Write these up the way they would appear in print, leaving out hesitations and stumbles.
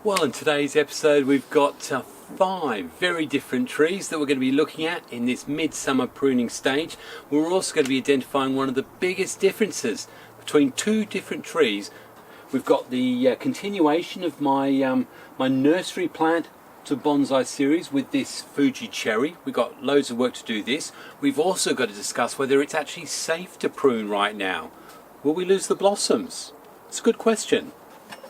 Well, in today's episode we've got 5 very different trees that we're going to be looking at in this midsummer pruning stage. We're also going to be identifying one of the biggest differences between 2 different trees. We've got the continuation of my my nursery plant to bonsai series with this Fuji Cherry. We've got loads of work to do this. We've also got to discuss whether it's actually safe to prune right now. Will we lose the blossoms? It's a good question.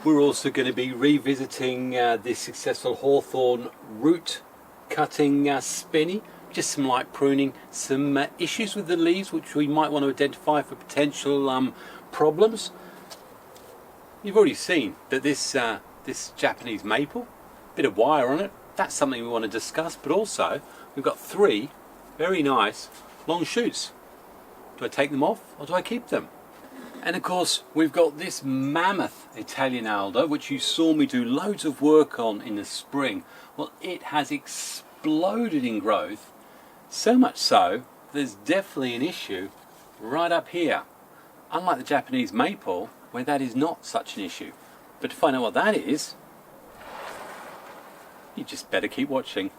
We're also going to be revisiting this successful hawthorn root cutting spinny. Just some light pruning, some issues with the leaves which we might want to identify for potential problems. You've already seen that this Japanese maple, bit of wire on it, that's something we want to discuss, but also we've got 3 very nice long shoots. Do I take them off or do I keep them? And of course we've got this mammoth Italian alder which you saw me do loads of work on in the spring. Well, it has exploded in growth, so much so there's definitely an issue right up here, unlike the Japanese maple where that is not such an issue. But to find out what that is, you just better keep watching.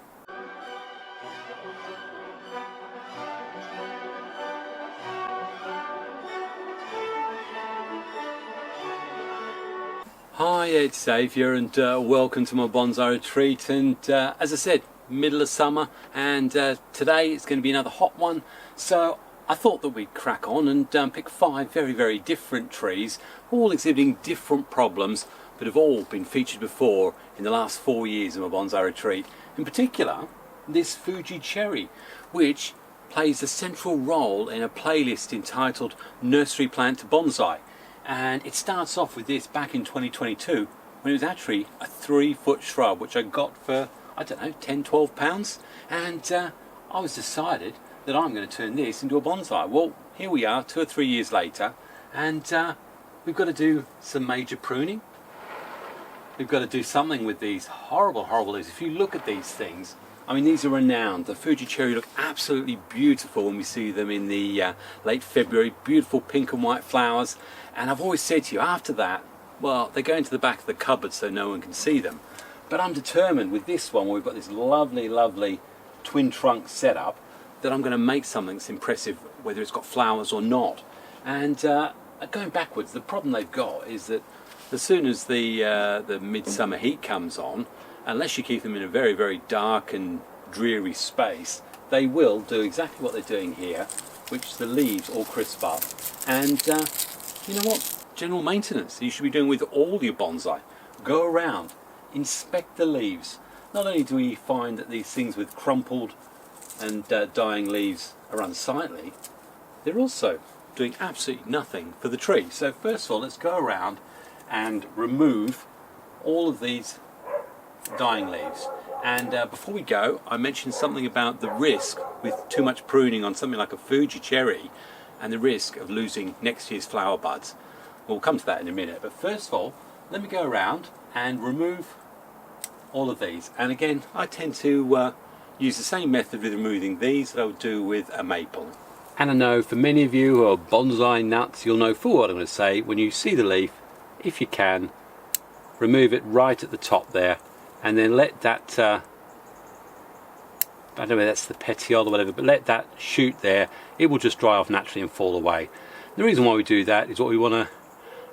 Hi, it's Xavier and welcome to my bonsai retreat, and as I said, middle of summer, and today it's going to be another hot one, so I thought that we'd crack on and pick 5 very different trees, all exhibiting different problems, but have all been featured before in the last 4 years of my bonsai retreat. In particular, this Fuji Cherry, which plays a central role in a playlist entitled Nursery Plant to Bonsai. And it starts off with this back in 2022 when it was actually a 3-foot shrub which I got for, I don't know, £10–12, and I was decided that I'm going to turn this into a bonsai. Well, here we are 2 or 3 years later, and we've got to do some major pruning. We've got to do something with these horrible leaves. If you look at these things, I mean, these are renowned. The Fuji Cherry look absolutely beautiful when we see them in the late February, beautiful pink and white flowers. And I've always said to you, after that, well, they go into the back of the cupboard so no one can see them. But I'm determined with this one, where we've got this lovely twin trunk setup, that I'm going to make something that's impressive, whether it's got flowers or not. And going backwards, the problem they've got is that as soon as the midsummer heat comes on, unless you keep them in a very dark and dreary space, they will do exactly what they're doing here, which the leaves all crisp up. And you know what? General maintenance you should be doing with all your bonsai. Go around, inspect the leaves. Not only do we find that these things with crumpled and dying leaves are unsightly, they're also doing absolutely nothing for the tree. So first of all, let's go around and remove all of these dying leaves. And before we go, I mentioned something about the risk with too much pruning on something like a Fuji Cherry and the risk of losing next year's flower buds. We'll come to that in a minute, but first of all, let me go around and remove all of these. And again, I tend to use the same method with removing these that I would do with a maple. And I know for many of you who are bonsai nuts, you'll know full what I'm going to say. When you see the leaf, if you can, remove it right at the top there, and then let that, I don't know whether that's the petiole or whatever, but let that shoot there. It will just dry off naturally and fall away. The reason why we do that is what we want to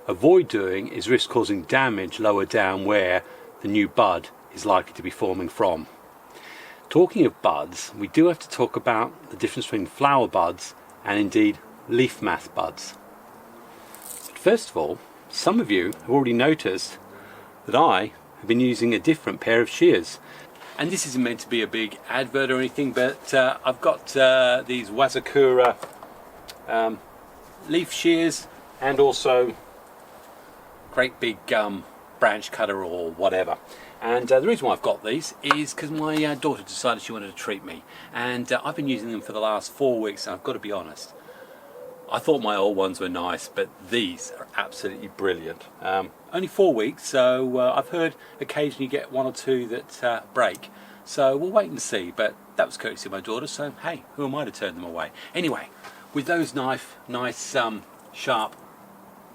avoid doing is risk causing damage lower down where the new bud is likely to be forming from. Talking of buds, we do have to talk about the difference between flower buds and indeed leaf mass buds. But first of all, some of you have already noticed that I have been using a different pair of shears. And this isn't meant to be a big advert or anything, but I've got these Wasakua leaf shears and also great big branch cutter or whatever. And the reason why I've got these is because my daughter decided she wanted to treat me, and I've been using them for the last 4 weeks, and I've got to be honest, I thought my old ones were nice, but these are absolutely brilliant. Only 4 weeks, so I've heard occasionally you get 1 or 2 that break. So we'll wait and see, but that was courtesy of my daughter, so hey, who am I to turn them away? Anyway, with those nice sharp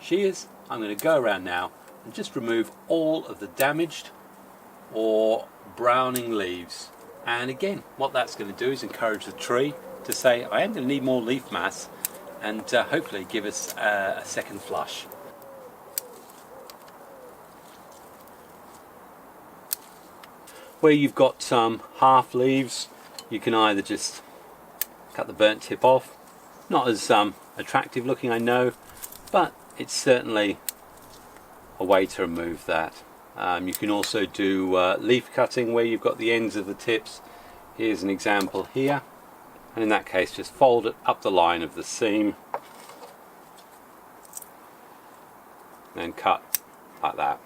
shears, I'm going to go around now and just remove all of the damaged or browning leaves. And again, what that's going to do is encourage the tree to say, I am going to need more leaf mass, and hopefully give us a second flush. Where you've got some half leaves, you can either just cut the burnt tip off. Not as attractive looking, I know, but it's certainly a way to remove that. You can also do leaf cutting where you've got the ends of the tips. Here's an example here, and in that case just fold it up the line of the seam and cut like that.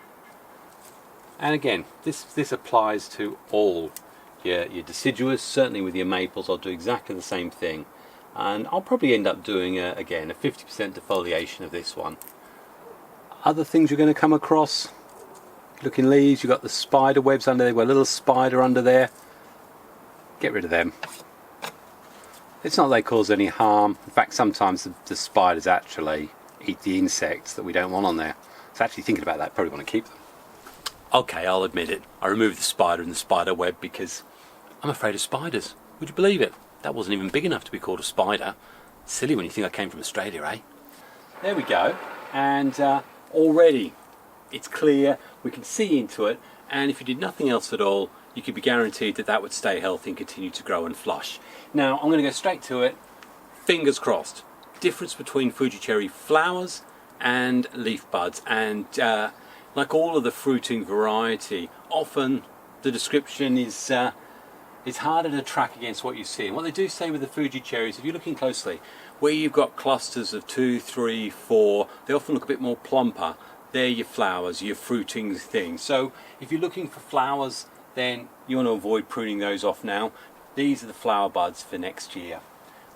And again, this applies to all your deciduous. Certainly with your maples I'll do exactly the same thing, and I'll probably end up doing again a 50% defoliation of this one. Other things you're going to come across, looking leaves, you've got the spider webs under there. We've got a little spider under there. Get rid of them. It's not that they cause any harm. In fact, sometimes the spiders actually eat the insects that we don't want on there. So actually thinking about that, probably want to keep them. Okay, I'll admit it. I removed the spider and the spider web because I'm afraid of spiders. Would you believe it? That wasn't even big enough to be called a spider. Silly when you think I came from Australia, eh? There we go. And already it's clear, we can see into it, and if you did nothing else at all, you could be guaranteed that that would stay healthy and continue to grow and flush. Now I'm going to go straight to it. Fingers crossed. Difference between Fuji cherry flowers and leaf buds, and like all of the fruiting variety, often the description is harder to track against what you see. And what they do say with the Fuji cherries, if you're looking closely, where you've got clusters of 2, 3, 4, they often look a bit more plumper. They're your flowers, your fruiting things. So if you're looking for flowers, then you want to avoid pruning those off now. These are the flower buds for next year.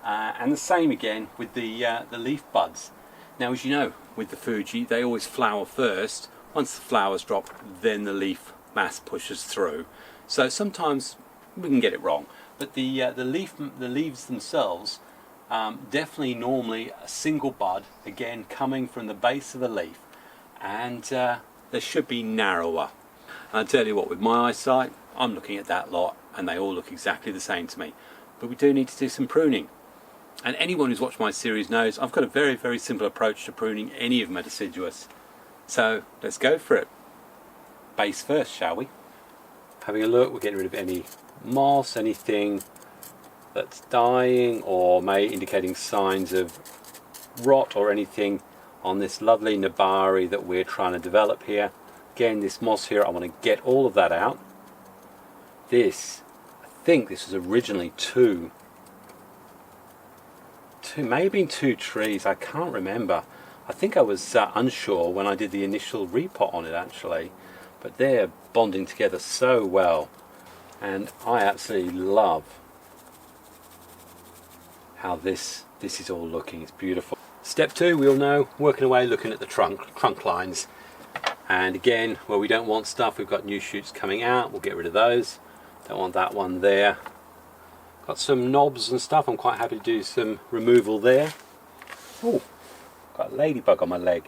And the same again with the leaf buds. Now, as you know, with the Fuji, they always flower first. Once the flowers drop, then the leaf mass pushes through. So sometimes we can get it wrong, but the leaves themselves, definitely normally a single bud, again coming from the base of the leaf, and they should be narrower. And I tell you what, with my eyesight, I'm looking at that lot, and they all look exactly the same to me. But we do need to do some pruning. And anyone who's watched my series knows I've got a very, very simple approach to pruning any of my deciduous. So let's go for it. Base first, shall we? Having a look, we're getting rid of any moss, anything that's dying or may indicating signs of rot or anything on this lovely nabari that we're trying to develop here. Again, this moss here, I want to get all of that out. This, I think this was originally two, maybe 2 trees, I can't remember. I think I was unsure when I did the initial repot on it actually, but they're bonding together so well, and I absolutely love how this is all looking. It's beautiful. Step 2, we all know, working away looking at the trunk lines, and again, where we don't want stuff, we've got new shoots coming out, we'll get rid of those. Don't want that one there. Got some knobs and stuff, I'm quite happy to do some removal there. Oh, got a ladybug on my leg.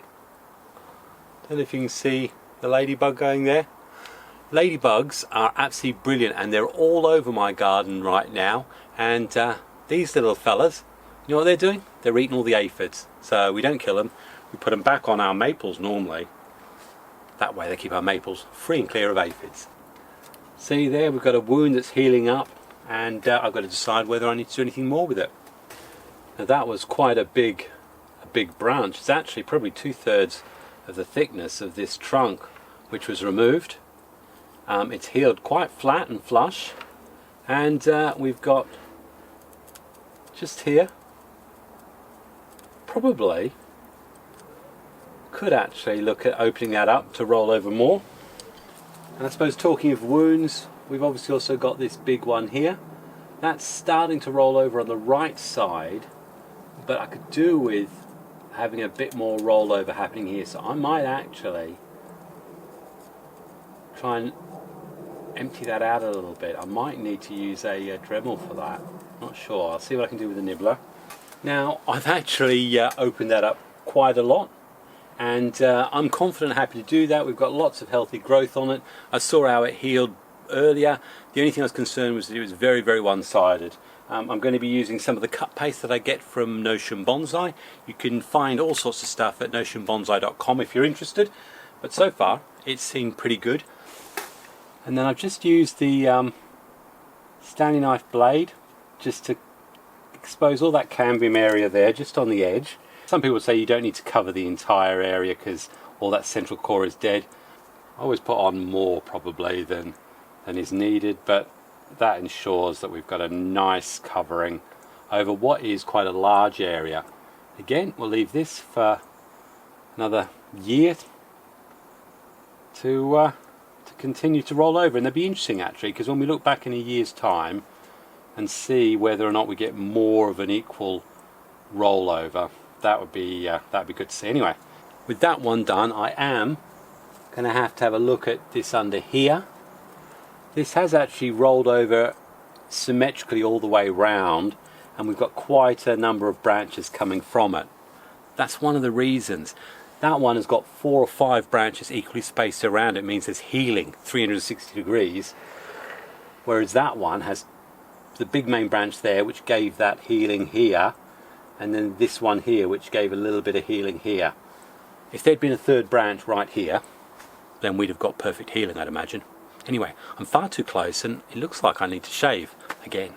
Don't know if you can see the ladybug going there. Ladybugs are absolutely brilliant, and they're all over my garden right now. And these little fellas, you know what they're doing? They're eating all the aphids. So we don't kill them, we put them back on our maples normally. That way they keep our maples free and clear of aphids. See there, we've got a wound that's healing up, and I've got to decide whether I need to do anything more with it. Now that was quite a big branch. It's actually probably 2/3 of the thickness of this trunk which was removed. It's healed quite flat and flush, and we've got just here, probably could actually look at opening that up to roll over more. And I suppose, talking of wounds, we've obviously also got this big one here. That's starting to roll over on the right side, but I could do with having a bit more rollover happening here. So I might actually try and empty that out a little bit. I might need to use a Dremel for that. Not sure. I'll see what I can do with a nibbler. Now, I've actually opened that up quite a lot, and I'm confident and happy to do that. We've got lots of healthy growth on it. I saw how it healed earlier. The only thing I was concerned was that it was very, very one-sided. I'm going to be using some of the cut paste that I get from Nursery Bonsai. You can find all sorts of stuff at nurserybonsai.com if you're interested, but so far it's seemed pretty good. And then I've just used the Stanley knife blade just to expose all that cambium area there, just on the edge. Some people say you don't need to cover the entire area because all that central core is dead. I always put on more probably than is needed, but that ensures that we've got a nice covering over what is quite a large area. Again, we'll leave this for another year to continue to roll over, and they'll be interesting actually, because when we look back in a year's time and see whether or not we get more of an equal rollover, that would be good to see. Anyway, with that one done, I am going to have a look at this under here. This has actually rolled over symmetrically all the way round, and we've got quite a number of branches coming from it. That's one of the reasons. That one has got 4 or 5 branches equally spaced around it. It means there's healing 360 degrees, whereas that one has the big main branch there which gave that healing here, and then this one here which gave a little bit of healing here. If there'd been a third branch right here, then we'd have got perfect healing, I'd imagine. Anyway, I'm far too close and it looks like I need to shave again.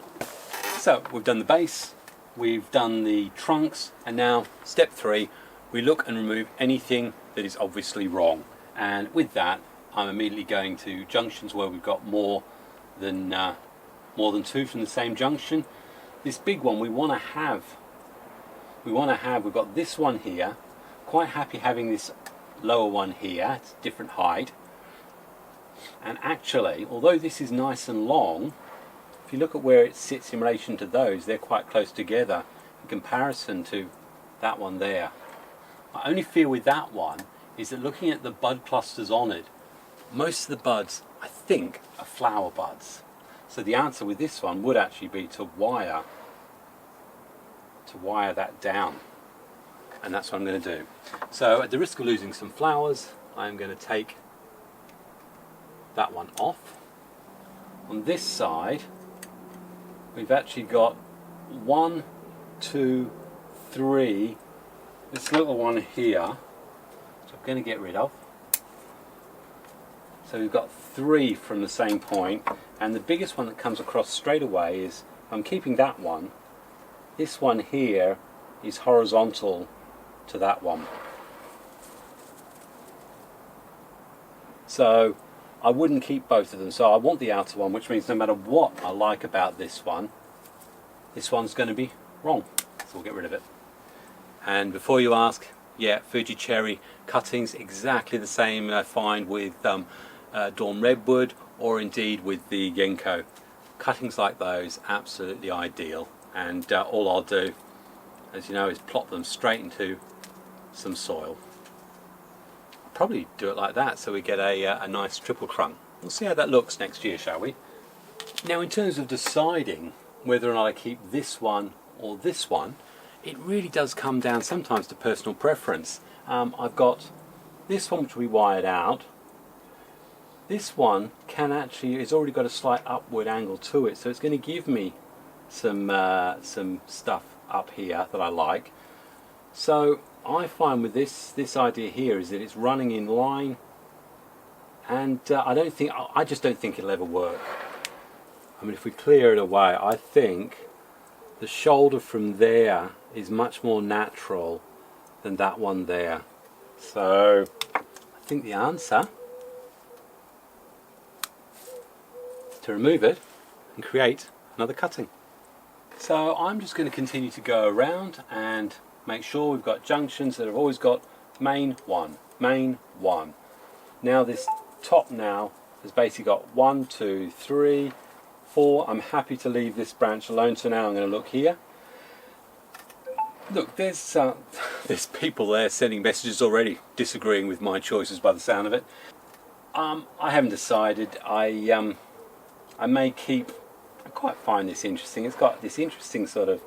So we've done the base, we've done the trunks, and now step 3, we look and remove anything that is obviously wrong. And with that, I'm immediately going to junctions where we've got more than 2 from the same junction. This big one we've got this one here. Quite happy having this lower one here. It's a different height. And actually, although this is nice and long, if you look at where it sits in relation to those, they're quite close together in comparison to that one there. My only fear with that one is that looking at the bud clusters on it, most of the buds, I think, are flower buds. So the answer with this one would actually be to wire that down. And that's what I'm going to do. So at the risk of losing some flowers, I'm going to take that one off. On this side, we've actually got 1, 2, 3, this little one here, which I'm going to get rid of. So we've got 3 from the same point, and the biggest one that comes across straight away is, I'm keeping that one. This one here is horizontal to that one. So I wouldn't keep both of them, so I want the outer one, which means no matter what I like about this one's going to be wrong. So we'll get rid of it. And before you ask, yeah, Fuji Cherry cuttings, exactly the same I find with Dawn Redwood, or indeed with the Ginkgo. Cuttings like those, absolutely ideal. And all I'll do, as you know, is plop them straight into some soil. I'll probably do it like that so we get a nice triple trunk. We'll see how that looks next year, shall we? Now, in terms of deciding whether or not I keep this one or this one, it really does come down sometimes to personal preference. I've got this one which we wired out. This one it's already got a slight upward angle to it, so it's going to give me some stuff up here that I like. So I find with this idea here is that it's running in line, and I just don't think it'll ever work. I mean, if we clear it away, I think the shoulder from there is much more natural than that one there. So I think the answer is to remove it and create another cutting. So I'm just going to continue to go around and make sure we've got junctions that have always got main 1, main 1. Now this top now has basically got 1, 2, 3, 4. I'm happy to leave this branch alone, so now I'm going to look here. Look, there's people there sending messages already disagreeing with my choices by the sound of it. I haven't decided. I may keep. I quite find this interesting. It's got this interesting sort of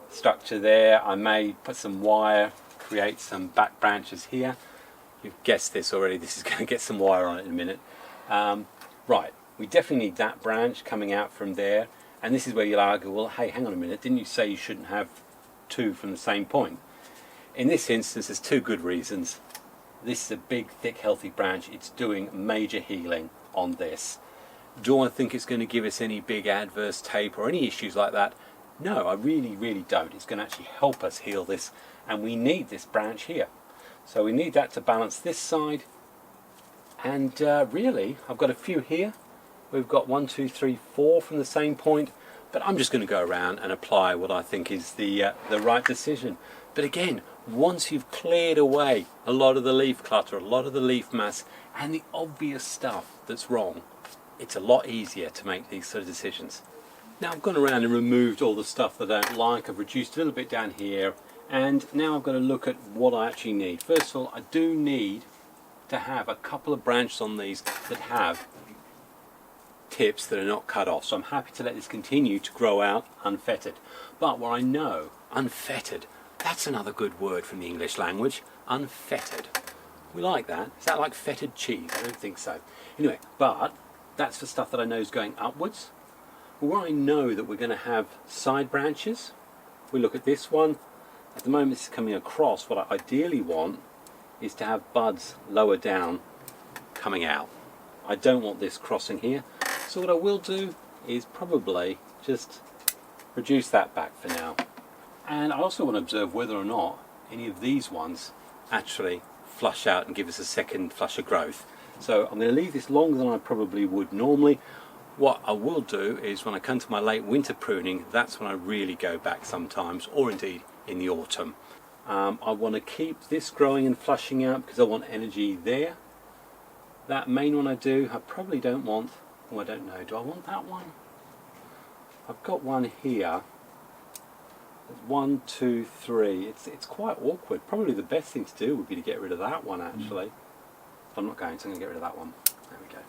structure there. I may put some wire create some back branches here. You've guessed this already, this is going to get some wire on it in a minute. Right, we definitely need that branch coming out from there, and this is where you'll argue, well, hey, hang on a minute, didn't you say you shouldn't have two from the same point? In this instance, there's two good reasons. This is a big, thick, healthy branch. It's doing major healing on this. Do I think it's going to give us any big adverse tape or any issues like that? No, I really don't. It's going to actually help us heal this, and we need this branch here. So we need that to balance this side, and really, I've got a few here. We've got 1, 2, 3, 4 from the same point, but I'm just going to go around and apply what I think is the right decision. But again, once you've cleared away a lot of the leaf clutter, a lot of the leaf mass, and the obvious stuff that's wrong, it's a lot easier to make these sort of decisions. Now I've gone around and removed all the stuff that I don't like. I've reduced a little bit down here, and now I've got to look at what I actually need. First of all, I do need to have a couple of branches on these that have tips that are not cut off. So I'm happy to let this continue to grow out unfettered. But where I know, unfettered, that's another good word from the English language, unfettered. We like that. Is that like fettered cheese? I don't think so. Anyway, but that's for stuff that I know is going upwards. Where I know that we're going to have side branches, we look at this one. At the moment it's coming across. What I ideally want is to have buds lower down coming out. I don't want this crossing here. So what I will do is probably just reduce that back for now. And I also want to observe whether or not any of these ones actually flush out and give us a second flush of growth. So I'm going to leave this longer than I probably would normally. What I will do is when I come to my late winter pruning, that's when I really go back sometimes, or indeed in the autumn. I want to keep this growing and flushing out because I want energy there. That main one I do, I probably don't want, oh I don't know, do I want that one? I've got one here. 1, 2, 3. It's quite awkward. Probably the best thing to do would be to get rid of that one actually. I'm not going to, I'm going to get rid of that one. There we go.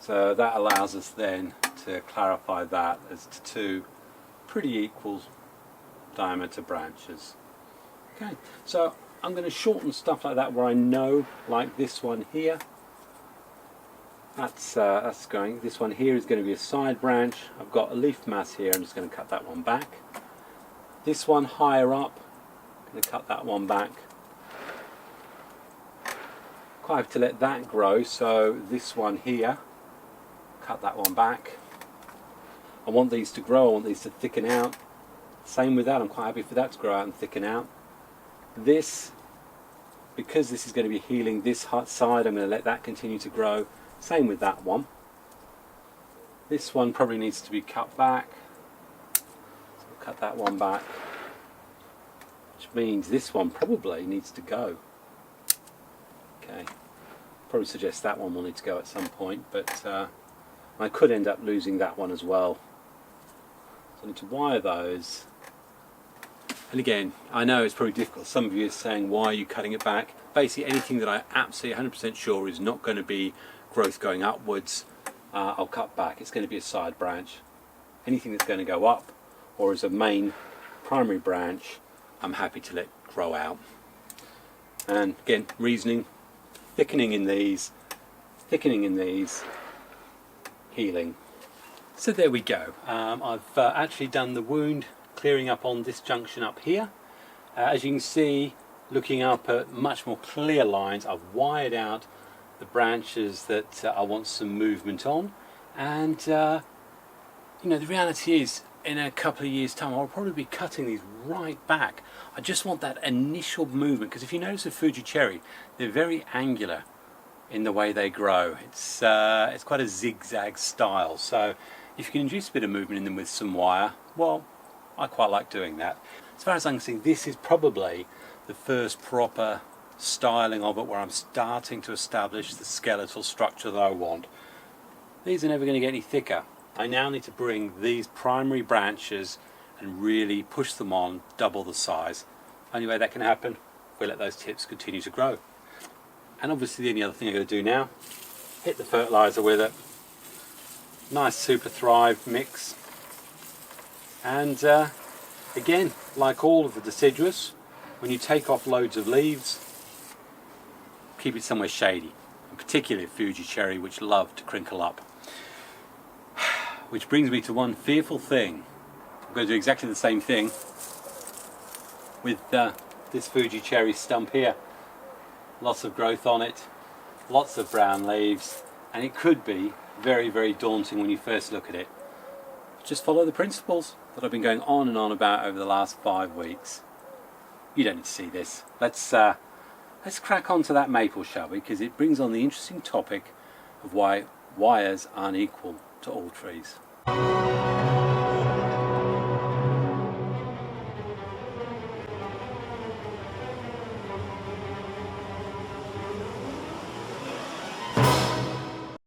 So that allows us then to clarify that as to two pretty equal diameter branches. Okay, so I'm going to shorten stuff like that where I know, like this one here. That's going. This one here is going to be a side branch. I've got a leaf mass here. I'm just going to cut that one back. This one higher up, I'm going to cut that one back. Quite have to let that grow, so this one here, cut that one back. I want these to grow, I want these to thicken out. Same with that, I'm quite happy for that to grow out and thicken out. This, because this is going to be healing this side, I'm going to let that continue to grow. Same with that one. This one probably needs to be cut back. So we'll cut that one back. Which means this one probably needs to go. Okay, probably suggest that one will need to go at some point, but I could end up losing that one as well. So I need to wire those. And again, I know it's probably difficult. Some of you are saying, why are you cutting it back? Basically, anything that I absolutely 100% sure is not going to be growth going upwards, I'll cut back. It's going to be a side branch. Anything that's going to go up, or as a main primary branch, I'm happy to let grow out. And again, reasoning, thickening in these, healing. So there we go. I've actually done the wound clearing up on this junction up here. As you can see, looking up at much more clear lines, I've wired out the branches that I want some movement on. And you know, the reality is, in a couple of years' time, I'll probably be cutting these right back. I just want that initial movement, because if you notice with Fuji Cherry, they're very angular in the way they grow. It's quite a zigzag style, so if you can induce a bit of movement in them with some wire, well, I quite like doing that. As far as I can see, this is probably the first proper styling of it where I'm starting to establish the skeletal structure that I want. These are never going to get any thicker. I now need to bring these primary branches and really push them on, double the size. Only way that can happen, if we let those tips continue to grow. And obviously the only other thing I'm going to do now, hit the fertilizer with it. Nice Super Thrive mix. And again, like all of the deciduous, when you take off loads of leaves, keep it somewhere shady, and particularly Fuji cherry, which love to crinkle up. Which brings me to one fearful thing. I'm going to do exactly the same thing with this Fuji cherry stump here. Lots of growth on it, lots of brown leaves, and it could be very, very daunting when you first look at it. Just follow the principles that I've been going on and on about over the last 5 weeks. You don't need to see this. Let's crack on to that maple, shall we? Because it brings on the interesting topic of why wires aren't equal to all trees.